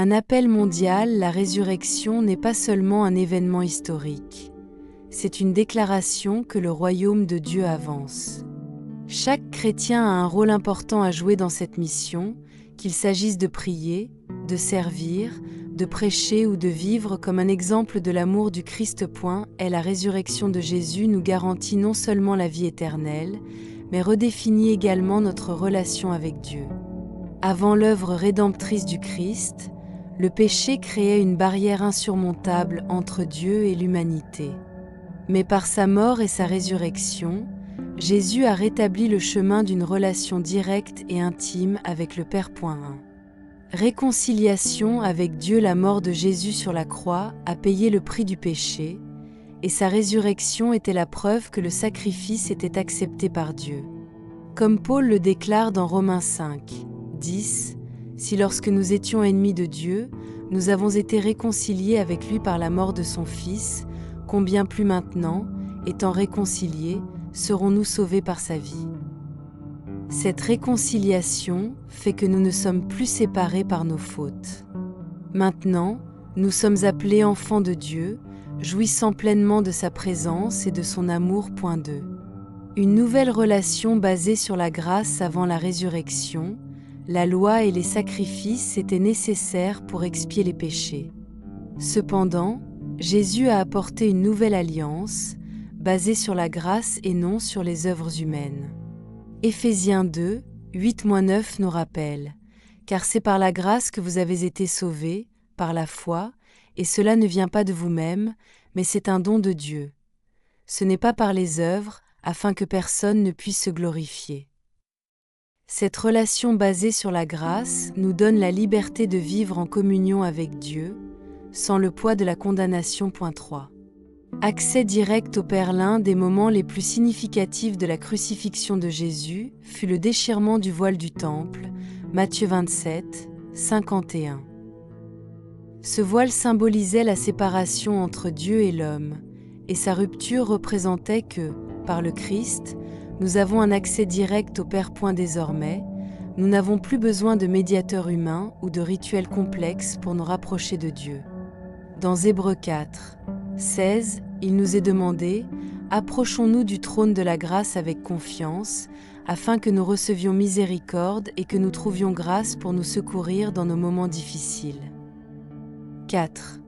Un appel mondial, la résurrection n'est pas seulement un événement historique. C'est une déclaration que le royaume de Dieu avance. Chaque chrétien a un rôle important à jouer dans cette mission, qu'il s'agisse de prier, de servir, de prêcher ou de vivre comme un exemple de l'amour du Christ. La résurrection de Jésus nous garantit non seulement la vie éternelle, mais redéfinit également notre relation avec Dieu. Avant l'œuvre rédemptrice du Christ, le péché créait une barrière insurmontable entre Dieu et l'humanité. Mais par sa mort et sa résurrection, Jésus a rétabli le chemin d'une relation directe et intime avec le Père. Réconciliation avec Dieu. La mort de Jésus sur la croix a payé le prix du péché, et sa résurrection était la preuve que le sacrifice était accepté par Dieu. Comme Paul le déclare dans Romains 5, 10, « Si lorsque nous étions ennemis de Dieu, nous avons été réconciliés avec lui par la mort de son Fils, combien plus maintenant, étant réconciliés, serons-nous sauvés par sa vie ?» Cette réconciliation fait que nous ne sommes plus séparés par nos fautes. Maintenant, nous sommes appelés enfants de Dieu, jouissant pleinement de sa présence et de son amour. 2. Une nouvelle relation basée sur la grâce. Avant la résurrection, la loi et les sacrifices étaient nécessaires pour expier les péchés. Cependant, Jésus a apporté une nouvelle alliance, basée sur la grâce et non sur les œuvres humaines. Éphésiens 2, 8-9 nous rappelle « Car c'est par la grâce que vous avez été sauvés, par la foi, et cela ne vient pas de vous-même, mais c'est un don de Dieu. Ce n'est pas par les œuvres, afin que personne ne puisse se glorifier. » Cette relation basée sur la grâce nous donne la liberté de vivre en communion avec Dieu, sans le poids de la condamnation. 3. Accès direct au Père. L'un des moments les plus significatifs de la crucifixion de Jésus fut le déchirement du voile du temple, Matthieu 27, 51. Ce voile symbolisait la séparation entre Dieu et l'homme, et sa rupture représentait que, par le Christ, nous avons un accès direct au Père. Désormais, nous n'avons plus besoin de médiateurs humains ou de rituels complexes pour nous rapprocher de Dieu. Dans Hébreux 4, 16, il nous est demandé « Approchons-nous du trône de la grâce avec confiance, afin que nous recevions miséricorde et que nous trouvions grâce pour nous secourir dans nos moments difficiles. » 4.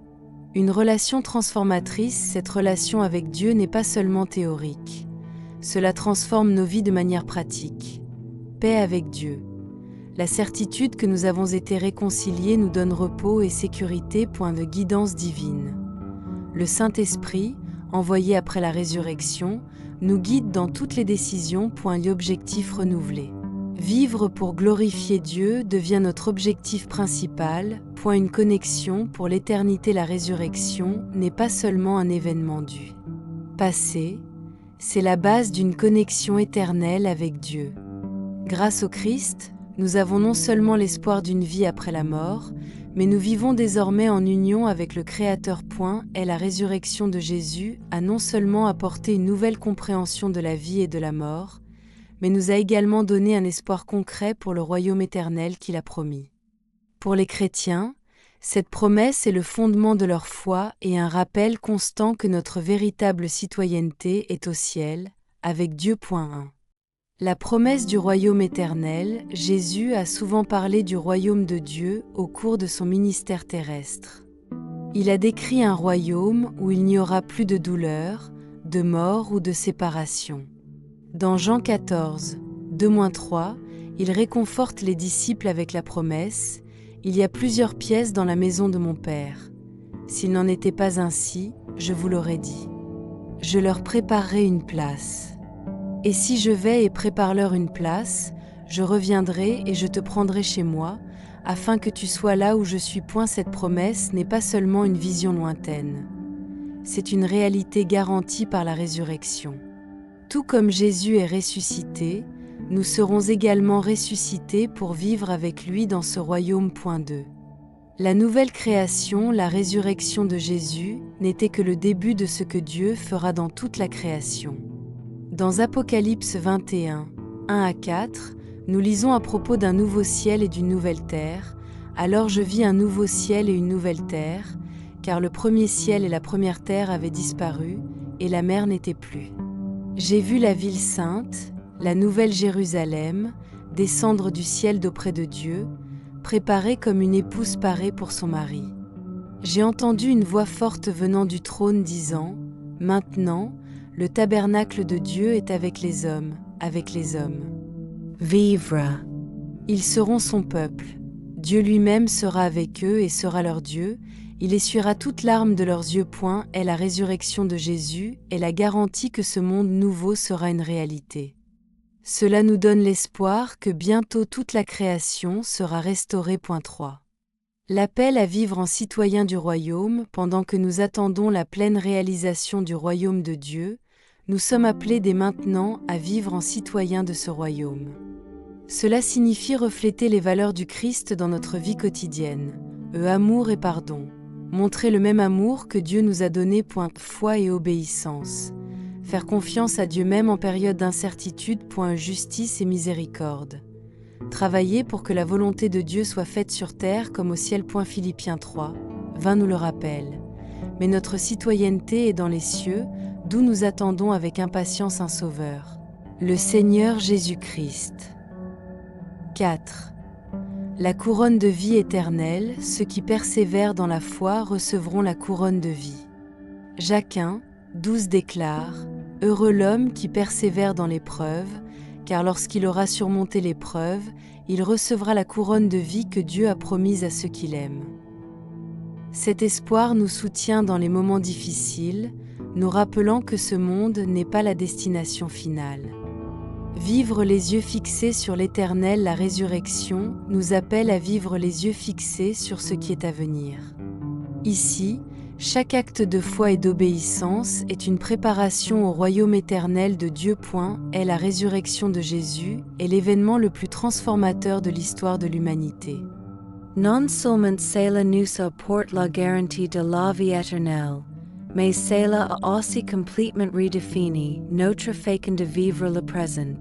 Une relation transformatrice. Cette relation avec Dieu n'est pas seulement théorique. Cela transforme nos vies de manière pratique. Paix avec Dieu. La certitude que nous avons été réconciliés nous donne repos et sécurité. De guidance divine. Le Saint-Esprit, envoyé après la résurrection, nous guide dans toutes les décisions. L'objectif renouvelé. Vivre pour glorifier Dieu devient notre objectif principal. Une connexion pour l'éternité. La résurrection n'est pas seulement un événement du passé, c'est la base d'une connexion éternelle avec Dieu. Grâce au Christ, nous avons non seulement l'espoir d'une vie après la mort, mais nous vivons désormais en union avec le Créateur. La résurrection de Jésus a non seulement apporté une nouvelle compréhension de la vie et de la mort, mais nous a également donné un espoir concret pour le royaume éternel qu'il a promis. Pour les chrétiens, cette promesse est le fondement de leur foi et un rappel constant que notre véritable citoyenneté est au ciel, avec Dieu. 1. La promesse du royaume éternel. Jésus a souvent parlé du royaume de Dieu au cours de son ministère terrestre. Il a décrit un royaume où il n'y aura plus de douleur, de mort ou de séparation. Dans Jean 14, 2-3, il réconforte les disciples avec la promesse « Il y a plusieurs pièces dans la maison de mon Père. S'il n'en était pas ainsi, je vous l'aurais dit. Je leur préparerai une place. Et si je vais et prépare leur une place, je reviendrai et je te prendrai chez moi, afin que tu sois là où je suis. Cette promesse n'est pas seulement une vision lointaine. C'est une réalité garantie par la résurrection. Tout comme Jésus est ressuscité, nous serons également ressuscités pour vivre avec lui dans ce royaume. 2. La nouvelle création, la résurrection de Jésus, n'était que le début de ce que Dieu fera dans toute la création. Dans Apocalypse 21, 1-4, nous lisons à propos d'un nouveau ciel et d'une nouvelle terre, Alors je vis un nouveau ciel et une nouvelle terre, car le premier ciel et la première terre avaient disparu, et la mer n'était plus. J'ai vu la ville sainte, la nouvelle Jérusalem, descendre du ciel d'auprès de Dieu, préparée comme une épouse parée pour son mari. J'ai entendu une voix forte venant du trône disant : « Maintenant, le tabernacle de Dieu est avec les hommes, avec les hommes. Vivre. Ils seront son peuple. Dieu lui-même sera avec eux et sera leur Dieu. Il essuiera toute larme de leurs yeux. Est la résurrection de Jésus et la garantie que ce monde nouveau sera une réalité. Cela nous donne l'espoir que bientôt toute la création sera restaurée. 3. L'appel à vivre en citoyen du royaume. Pendant que nous attendons la pleine réalisation du royaume de Dieu, nous sommes appelés dès maintenant à vivre en citoyen de ce royaume. Cela signifie refléter les valeurs du Christ dans notre vie quotidienne. Amour et pardon. Montrer le même amour que Dieu nous a donné. Foi et obéissance. Faire confiance à Dieu même en période d'incertitude. Justice et miséricorde. Travailler pour que la volonté de Dieu soit faite sur terre comme au ciel. Philippiens 3, 20 nous le rappelle. Mais notre citoyenneté est dans les cieux, d'où nous attendons avec impatience un Sauveur, le Seigneur Jésus-Christ. 4. La couronne de vie éternelle, ceux qui persévèrent dans la foi recevront la couronne de vie. Jacques 1, 12 déclare : Heureux l'homme qui persévère dans l'épreuve, car lorsqu'il aura surmonté l'épreuve, il recevra la couronne de vie que Dieu a promise à ceux qui l'aiment. Cet espoir nous soutient dans les moments difficiles, nous rappelant que ce monde n'est pas la destination finale. Vivre les yeux fixés sur l'Éternel, la résurrection, nous appelle à vivre les yeux fixés sur ce qui est à venir. Ici, chaque acte de foi et d'obéissance est une préparation au royaume éternel de Dieu. Est la résurrection de Jésus est l'événement le plus transformateur de l'histoire de l'humanité. Non seulement cela nous apporte la garantie de la vie éternelle, mais cela a aussi complètement redéfini notre façon de vivre le présent.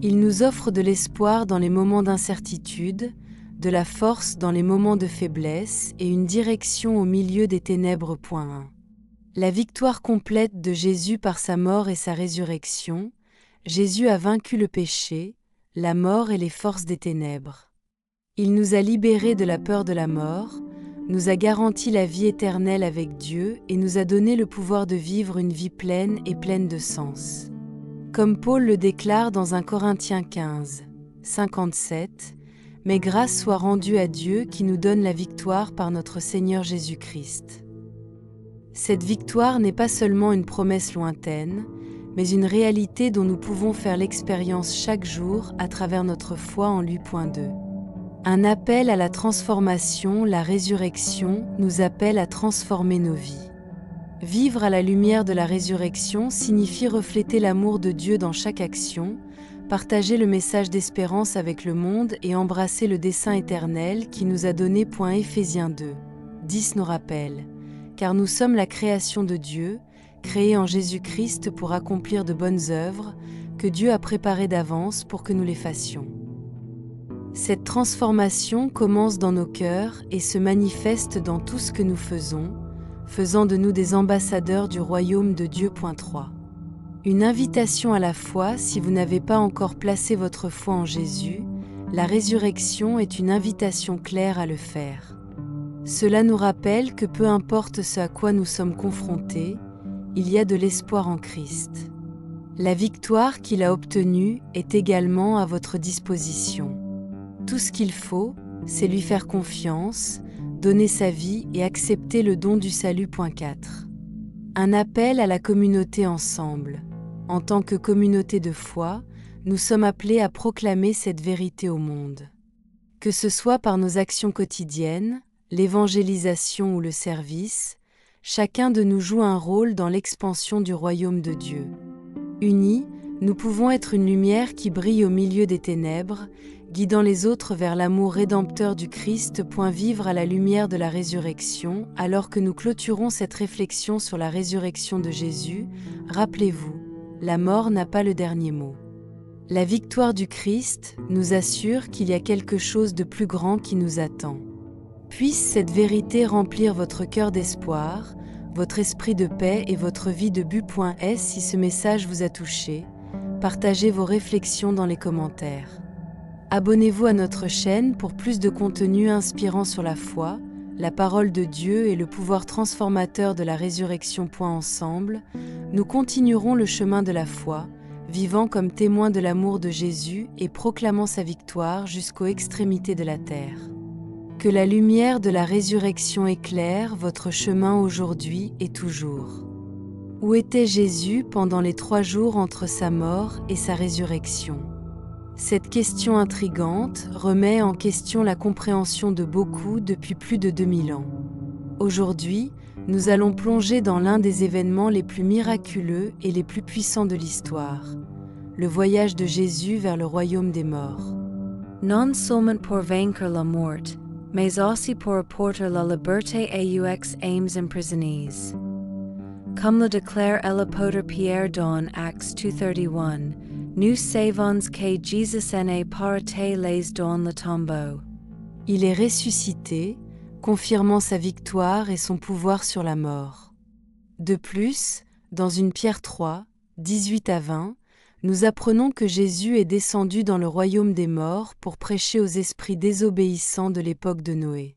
Il nous offre de l'espoir dans les moments d'incertitude, de la force dans les moments de faiblesse et une direction au milieu des ténèbres. 1. La victoire complète de Jésus par sa mort et sa résurrection. Jésus a vaincu le péché, la mort et les forces des ténèbres. Il nous a libérés de la peur de la mort, nous a garanti la vie éternelle avec Dieu et nous a donné le pouvoir de vivre une vie pleine et pleine de sens. Comme Paul le déclare dans 1 Corinthiens 15, 57, « Mais grâce soit rendue à Dieu qui nous donne la victoire par notre Seigneur Jésus-Christ. » Cette victoire n'est pas seulement une promesse lointaine, mais une réalité dont nous pouvons faire l'expérience chaque jour à travers notre foi en lui. 2. Un appel à la transformation, la résurrection, nous appelle à transformer nos vies. Vivre à la lumière de la résurrection signifie refléter l'amour de Dieu dans chaque action, partager le message d'espérance avec le monde et embrasser le dessein éternel qui nous a donné. Éphésiens 2, 10 nous rappelle, car nous sommes la création de Dieu, créés en Jésus-Christ pour accomplir de bonnes œuvres, que Dieu a préparées d'avance pour que nous les fassions. Cette transformation commence dans nos cœurs et se manifeste dans tout ce que nous faisons, faisant de nous des ambassadeurs du royaume de Dieu. 3. Une invitation à la foi si vous n'avez pas encore placé votre foi en Jésus, la résurrection est une invitation claire à le faire. Cela nous rappelle que peu importe ce à quoi nous sommes confrontés, il y a de l'espoir en Christ. La victoire qu'il a obtenue est également à votre disposition. Tout ce qu'il faut, c'est lui faire confiance, donner sa vie et accepter le don du salut. 4. Un appel à la communauté ensemble. En tant que communauté de foi, nous sommes appelés à proclamer cette vérité au monde. Que ce soit par nos actions quotidiennes, l'évangélisation ou le service, chacun de nous joue un rôle dans l'expansion du royaume de Dieu. Unis, nous pouvons être une lumière qui brille au milieu des ténèbres, guidant les autres vers l'amour rédempteur du Christ. Vivre à la lumière de la résurrection. Alors que nous clôturons cette réflexion sur la résurrection de Jésus, rappelez-vous, la mort n'a pas le dernier mot. La victoire du Christ nous assure qu'il y a quelque chose de plus grand qui nous attend. Puisse cette vérité remplir votre cœur d'espoir, votre esprit de paix et votre vie de but.s. Si ce message vous a touché, partagez vos réflexions dans les commentaires. Abonnez-vous à notre chaîne pour plus de contenu inspirant sur la foi, la parole de Dieu et le pouvoir transformateur de la résurrection. Ensemble, nous continuerons le chemin de la foi, vivant comme témoins de l'amour de Jésus et proclamant sa victoire jusqu'aux extrémités de la terre. Que la lumière de la résurrection éclaire votre chemin aujourd'hui et toujours. Où était Jésus pendant les 3 jours entre sa mort et sa résurrection? Cette question intrigante remet en question la compréhension de beaucoup depuis plus de 2000 ans. Aujourd'hui, nous allons plonger dans l'un des événements les plus miraculeux et les plus puissants de l'histoire, le voyage de Jésus vers le royaume des morts. Non seulement pour vaincre la mort, mais aussi pour apporter la liberté aux emprisonnés. Comme le déclare l'apôtre Pierre dans Acts 2:31, nous savons que Jésus n'est pas allé dans le tombeau. Il est ressuscité, confirmant sa victoire et son pouvoir sur la mort. De plus, dans 1 Pierre 3, 18-20, nous apprenons que Jésus est descendu dans le royaume des morts pour prêcher aux esprits désobéissants de l'époque de Noé.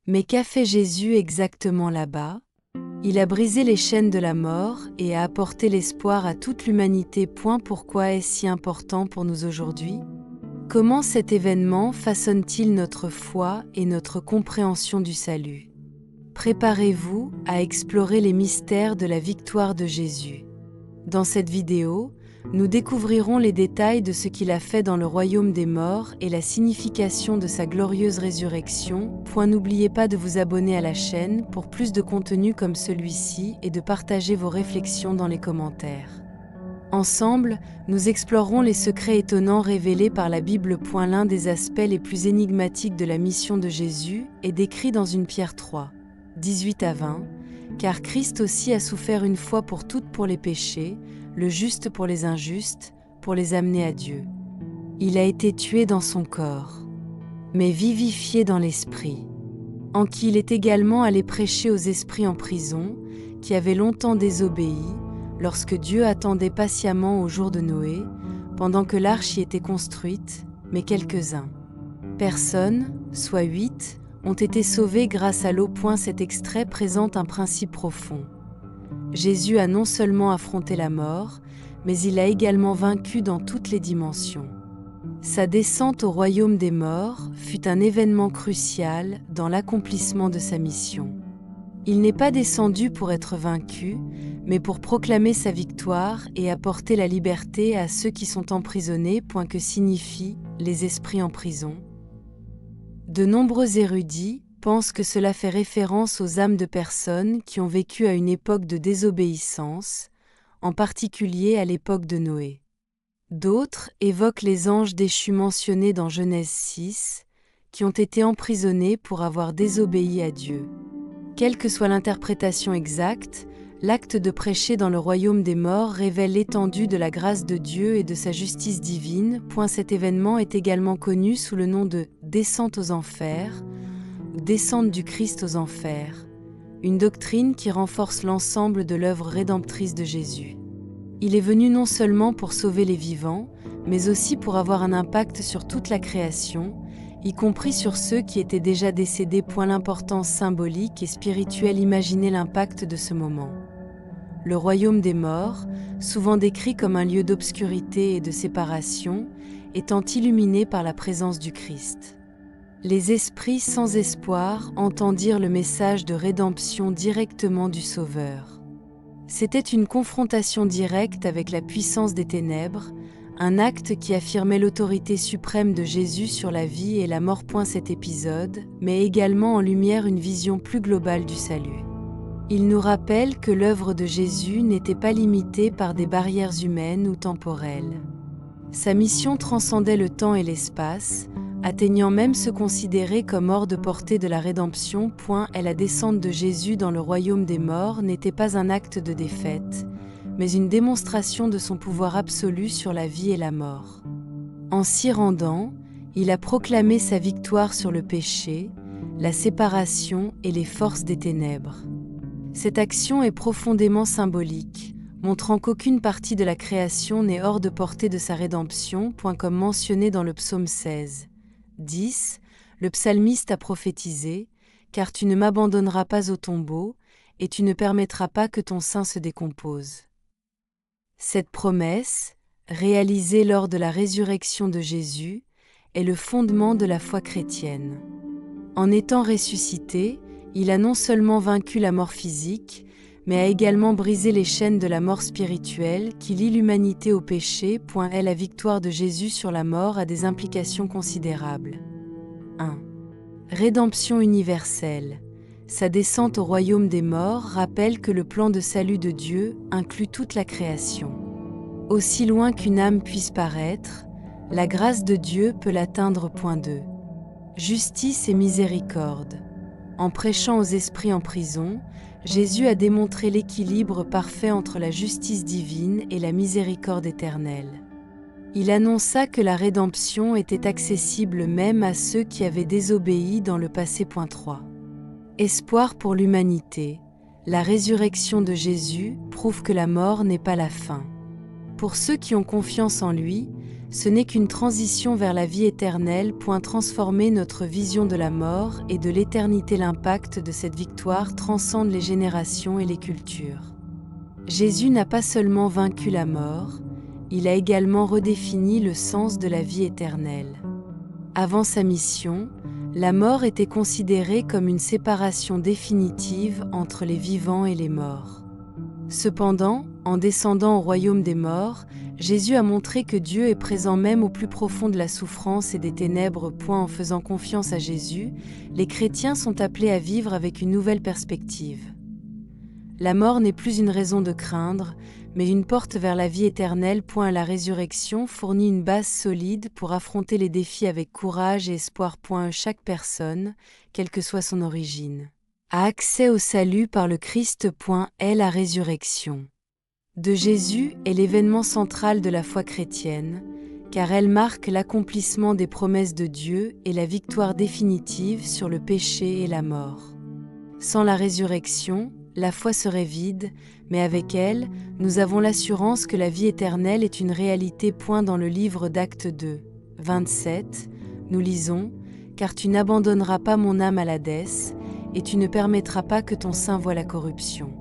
Mais qu'a fait Jésus exactement là-bas? Il a brisé les chaînes de la mort et a apporté l'espoir à toute l'humanité. Pourquoi est-ce si important pour nous aujourd'hui? Comment cet événement façonne-t-il notre foi et notre compréhension du salut? Préparez-vous à explorer les mystères de la victoire de Jésus. Dans cette vidéo, nous découvrirons les détails de ce qu'il a fait dans le royaume des morts et la signification de sa glorieuse résurrection. N'oubliez pas de vous abonner à la chaîne pour plus de contenu comme celui-ci et de partager vos réflexions dans les commentaires. Ensemble, nous explorerons les secrets étonnants révélés par la Bible. L'un des aspects les plus énigmatiques de la mission de Jésus est décrit dans 1 Pierre 3, 18-20, car Christ aussi a souffert une fois pour toutes pour les péchés, le juste pour les injustes, pour les amener à Dieu. Il a été tué dans son corps, mais vivifié dans l'esprit, en qui il est également allé prêcher aux esprits en prison, qui avaient longtemps désobéi, lorsque Dieu attendait patiemment au jour de Noé, pendant que l'arche y était construite, mais quelques-uns. Personnes, soit 8, ont été sauvés grâce à l'eau. Cet extrait présente un principe profond. Jésus a non seulement affronté la mort, mais il a également vaincu dans toutes les dimensions. Sa descente au royaume des morts fut un événement crucial dans l'accomplissement de sa mission. Il n'est pas descendu pour être vaincu, mais pour proclamer sa victoire et apporter la liberté à ceux qui sont emprisonnés. Que signifient les esprits en prison? De nombreux érudits pensent que cela fait référence aux âmes de personnes qui ont vécu à une époque de désobéissance, en particulier à l'époque de Noé. D'autres évoquent les anges déchus mentionnés dans Genèse 6, qui ont été emprisonnés pour avoir désobéi à Dieu. Quelle que soit l'interprétation exacte, l'acte de prêcher dans le royaume des morts révèle l'étendue de la grâce de Dieu et de sa justice divine. Cet événement est également connu sous le nom de « descente aux enfers » ou « descente du Christ aux enfers », une doctrine qui renforce l'ensemble de l'œuvre rédemptrice de Jésus. Il est venu non seulement pour sauver les vivants, mais aussi pour avoir un impact sur toute la création, y compris sur ceux qui étaient déjà décédés. L'importance symbolique et spirituelle. Imaginez l'impact de ce moment. Le royaume des morts, souvent décrit comme un lieu d'obscurité et de séparation, étant illuminé par la présence du Christ. Les esprits sans espoir entendirent le message de rédemption directement du Sauveur. C'était une confrontation directe avec la puissance des ténèbres, un acte qui affirmait l'autorité suprême de Jésus sur la vie et la mort. Cet épisode met également en lumière une vision plus globale du salut. Il nous rappelle que l'œuvre de Jésus n'était pas limitée par des barrières humaines ou temporelles. Sa mission transcendait le temps et l'espace, atteignant même ceux considérés comme hors de portée de la rédemption. La descente de Jésus dans le royaume des morts n'était pas un acte de défaite, mais une démonstration de son pouvoir absolu sur la vie et la mort. En s'y rendant, il a proclamé sa victoire sur le péché, la séparation et les forces des ténèbres. Cette action est profondément symbolique, montrant qu'aucune partie de la création n'est hors de portée de sa rédemption, comme mentionné dans le psaume 16. 10. Le psalmiste a prophétisé « Car tu ne m'abandonneras pas au tombeau, et tu ne permettras pas que ton sein se décompose. » Cette promesse, réalisée lors de la résurrection de Jésus, est le fondement de la foi chrétienne. En étant ressuscité, il a non seulement vaincu la mort physique, mais a également brisé les chaînes de la mort spirituelle qui lient l'humanité au péché. La victoire de Jésus sur la mort a des implications considérables. 1. Rédemption universelle. Sa descente au royaume des morts rappelle que le plan de salut de Dieu inclut toute la création. Aussi loin qu'une âme puisse paraître, la grâce de Dieu peut l'atteindre. 2. Justice et miséricorde. En prêchant aux esprits en prison, Jésus a démontré l'équilibre parfait entre la justice divine et la miséricorde éternelle. Il annonça que la rédemption était accessible même à ceux qui avaient désobéi dans le passé. 3. Espoir pour l'humanité. La résurrection de Jésus prouve que la mort n'est pas la fin. Pour ceux qui ont confiance en lui, ce n'est qu'une transition vers la vie éternelle. Transformer notre vision de la mort et de l'éternité. L'impact de cette victoire transcende les générations et les cultures. Jésus n'a pas seulement vaincu la mort, il a également redéfini le sens de la vie éternelle. Avant sa mission, la mort était considérée comme une séparation définitive entre les vivants et les morts. Cependant, en descendant au royaume des morts, Jésus a montré que Dieu est présent même au plus profond de la souffrance et des ténèbres. En faisant confiance à Jésus, les chrétiens sont appelés à vivre avec une nouvelle perspective. La mort n'est plus une raison de craindre, mais une porte vers la vie éternelle. La résurrection fournit une base solide pour affronter les défis avec courage et espoir. Chaque personne, quelle que soit son origine, a accès au salut par le Christ. La résurrection de Jésus est l'événement central de la foi chrétienne, car elle marque l'accomplissement des promesses de Dieu et la victoire définitive sur le péché et la mort. Sans la résurrection, la foi serait vide, mais avec elle, nous avons l'assurance que la vie éternelle est une réalité. Dans le livre d'Actes 2, 27, nous lisons « Car tu n'abandonneras pas mon âme à l'Hadès, et tu ne permettras pas que ton sein voie la corruption. »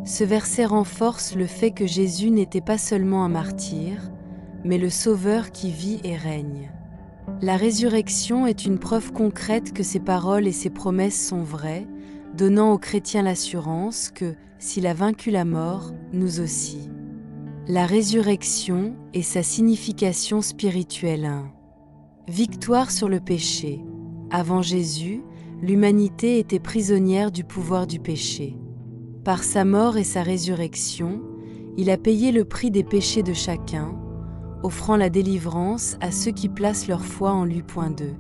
Ce verset renforce le fait que Jésus n'était pas seulement un martyr, mais le Sauveur qui vit et règne. La résurrection est une preuve concrète que ses paroles et ses promesses sont vraies, donnant aux chrétiens l'assurance que, s'il a vaincu la mort, nous aussi. La résurrection et sa signification spirituelle. 1. Victoire sur le péché. Avant Jésus, l'humanité était prisonnière du pouvoir du péché. Par sa mort et sa résurrection, il a payé le prix des péchés de chacun, offrant la délivrance à ceux qui placent leur foi en lui. 2.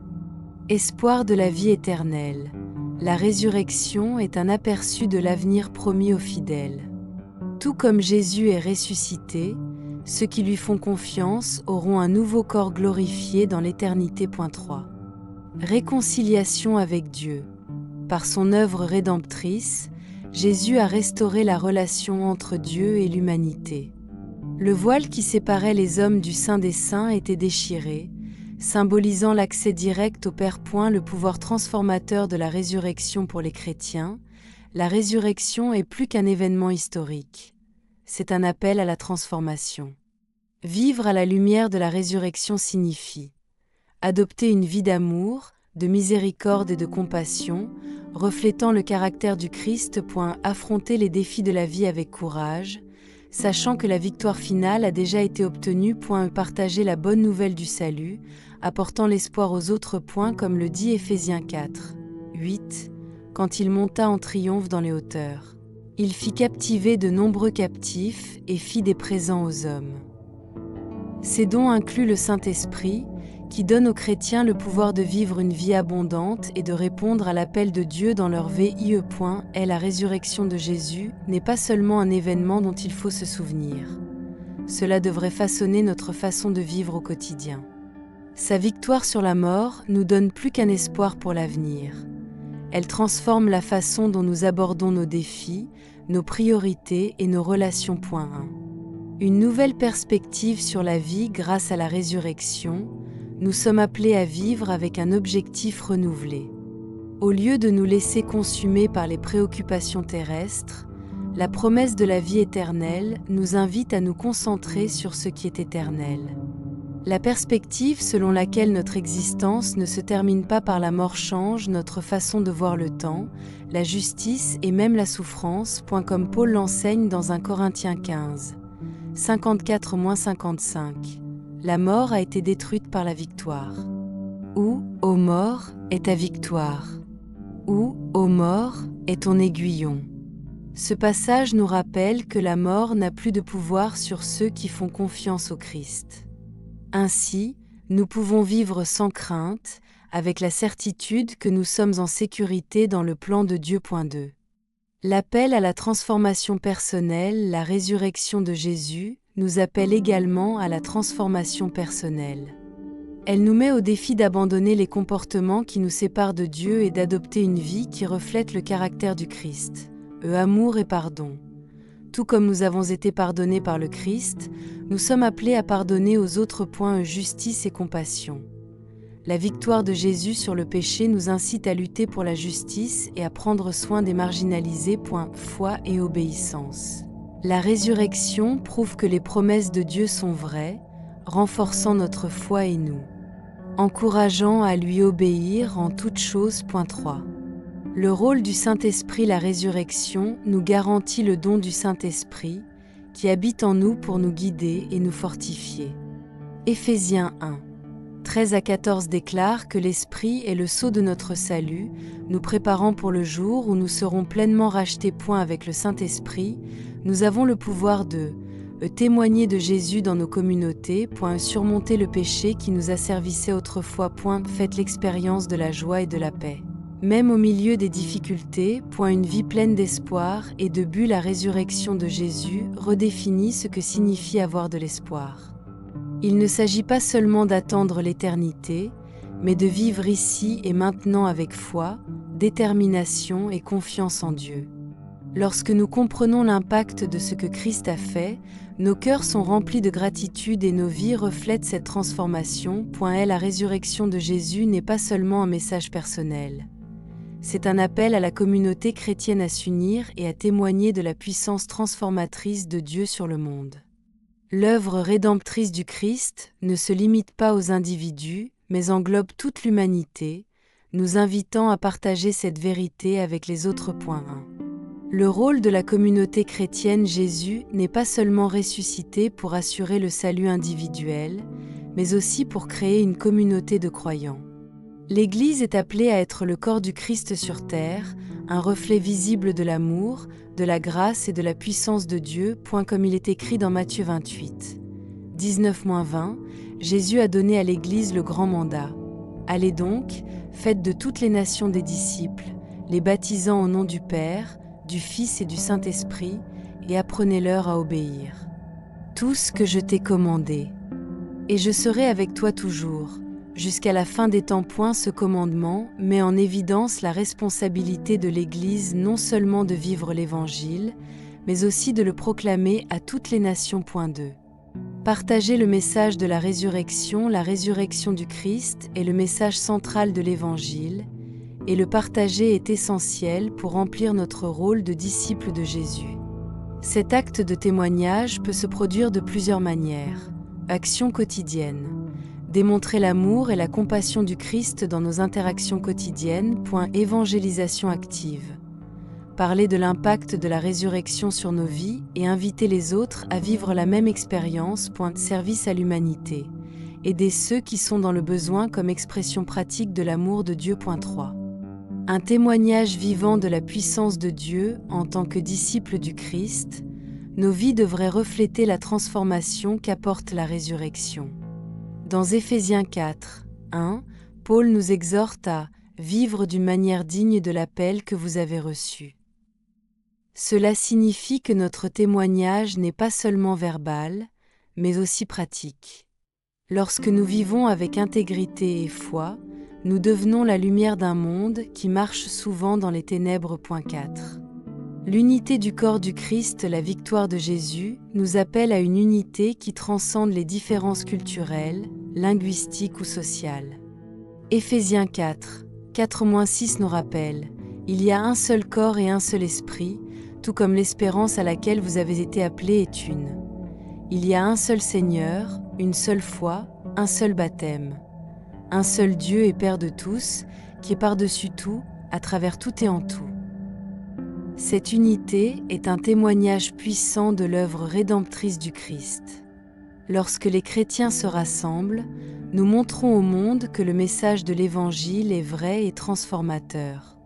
Espoir de la vie éternelle. La résurrection est un aperçu de l'avenir promis aux fidèles. Tout comme Jésus est ressuscité, ceux qui lui font confiance auront un nouveau corps glorifié dans l'éternité. 3. Réconciliation avec Dieu. Par son œuvre rédemptrice, Jésus a restauré la relation entre Dieu et l'humanité. Le voile qui séparait les hommes du Saint des Saints était déchiré, symbolisant l'accès direct au Père. Le pouvoir transformateur de la résurrection pour les chrétiens. La résurrection est plus qu'un événement historique. C'est un appel à la transformation. Vivre à la lumière de la résurrection signifie adopter une vie d'amour, de miséricorde et de compassion, reflétant le caractère du Christ. Affronter les défis de la vie avec courage, sachant que la victoire finale a déjà été obtenue. Partager la bonne nouvelle du salut, apportant l'espoir aux autres. Comme le dit Éphésiens 4, 8, quand il monta en triomphe dans les hauteurs, il fit captiver de nombreux captifs et fit des présents aux hommes. Ces dons incluent le Saint-Esprit, qui donne aux chrétiens le pouvoir de vivre une vie abondante et de répondre à l'appel de Dieu dans leur vie. La résurrection de Jésus n'est pas seulement un événement dont il faut se souvenir. Cela devrait façonner notre façon de vivre au quotidien. Sa victoire sur la mort nous donne plus qu'un espoir pour l'avenir. Elle transforme la façon dont nous abordons nos défis, nos priorités et nos relations. 1. Une nouvelle perspective sur la vie grâce à la résurrection, nous sommes appelés à vivre avec un objectif renouvelé. Au lieu de nous laisser consumer par les préoccupations terrestres, la promesse de la vie éternelle nous invite à nous concentrer sur ce qui est éternel. La perspective selon laquelle notre existence ne se termine pas par la mort change notre façon de voir le temps, la justice et même la souffrance. Comme Paul l'enseigne dans 1 Corinthiens 15, 54-55. La mort a été détruite par la victoire. Où, ô mort, est ta victoire? Où, ô mort, est ton aiguillon? Ce passage nous rappelle que la mort n'a plus de pouvoir sur ceux qui font confiance au Christ. Ainsi, nous pouvons vivre sans crainte, avec la certitude que nous sommes en sécurité dans le plan de Dieu. 2. L'appel à la transformation personnelle, la résurrection de Jésus, nous appelle également à la transformation personnelle. Elle nous met au défi d'abandonner les comportements qui nous séparent de Dieu et d'adopter une vie qui reflète le caractère du Christ, amour et pardon. Tout comme nous avons été pardonnés par le Christ, nous sommes appelés à pardonner aux autres. Justice et compassion. La victoire de Jésus sur le péché nous incite à lutter pour la justice et à prendre soin des marginalisés. Foi et obéissance. La résurrection prouve que les promesses de Dieu sont vraies, renforçant notre foi et nous, encourageant à lui obéir en toutes choses. 3. Le rôle du Saint-Esprit. La résurrection nous garantit le don du Saint-Esprit, qui habite en nous pour nous guider et nous fortifier. Éphésiens 1, 13-14 déclare que l'Esprit est le sceau de notre salut, nous préparant pour le jour où nous serons pleinement rachetés. Avec le Saint-Esprit, nous avons le pouvoir de témoigner de Jésus dans nos communautés. Surmonter le péché qui nous asservissait autrefois. Faites l'expérience de la joie et de la paix. Même au milieu des difficultés. Une vie pleine d'espoir et de but. La résurrection de Jésus redéfinit ce que signifie avoir de l'espoir. Il ne s'agit pas seulement d'attendre l'éternité, mais de vivre ici et maintenant avec foi, détermination et confiance en Dieu. Lorsque nous comprenons l'impact de ce que Christ a fait, nos cœurs sont remplis de gratitude et nos vies reflètent cette transformation. La résurrection de Jésus n'est pas seulement un message personnel. C'est un appel à la communauté chrétienne à s'unir et à témoigner de la puissance transformatrice de Dieu sur le monde. L'œuvre rédemptrice du Christ ne se limite pas aux individus, mais englobe toute l'humanité, nous invitant à partager cette vérité avec les autres. 1. Le rôle de la communauté chrétienne. Jésus n'est pas seulement ressuscité pour assurer le salut individuel, mais aussi pour créer une communauté de croyants. L'Église est appelée à être le corps du Christ sur terre, un reflet visible de l'amour, de la grâce et de la puissance de Dieu. Comme il est écrit dans Matthieu 28, 19-20, Jésus a donné à l'Église le grand mandat. Allez donc, faites de toutes les nations des disciples, les baptisant au nom du Père, du Fils et du Saint-Esprit, et apprenez-leur à obéir tout ce que je t'ai commandé. Et je serai avec toi toujours, jusqu'à la fin des temps. Ce commandement met en évidence la responsabilité de l'Église non seulement de vivre l'Évangile, mais aussi de le proclamer à toutes les nations. 2. Partager le message de la résurrection du Christ est le message central de l'Évangile, et le partager est essentiel pour remplir notre rôle de disciples de Jésus. Cet acte de témoignage peut se produire de plusieurs manières. Action quotidienne. Démontrer l'amour et la compassion du Christ dans nos interactions quotidiennes. Évangélisation active. Parler de l'impact de la résurrection sur nos vies et inviter les autres à vivre la même expérience. Service à l'humanité. Aider ceux qui sont dans le besoin comme expression pratique de l'amour de Dieu. 3. Un témoignage vivant de la puissance de Dieu en tant que disciples du Christ. Nos vies devraient refléter la transformation qu'apporte la résurrection. Dans Éphésiens 4, 1, Paul nous exhorte à vivre d'une manière digne de l'appel que vous avez reçu. Cela signifie que notre témoignage n'est pas seulement verbal, mais aussi pratique. Lorsque nous vivons avec intégrité et foi, nous devenons la lumière d'un monde qui marche souvent dans les ténèbres. 4. L'unité du corps du Christ, la victoire de Jésus, nous appelle à une unité qui transcende les différences culturelles, linguistiques ou sociales. Éphésiens 4, 4-6 nous rappelle: il y a un seul corps et un seul esprit, tout comme l'espérance à laquelle vous avez été appelés est une. Il y a un seul Seigneur, une seule foi, un seul baptême. Un seul Dieu et Père de tous, qui est par-dessus tout, à travers tout et en tout. Cette unité est un témoignage puissant de l'œuvre rédemptrice du Christ. Lorsque les chrétiens se rassemblent, nous montrons au monde que le message de l'Évangile est vrai et transformateur.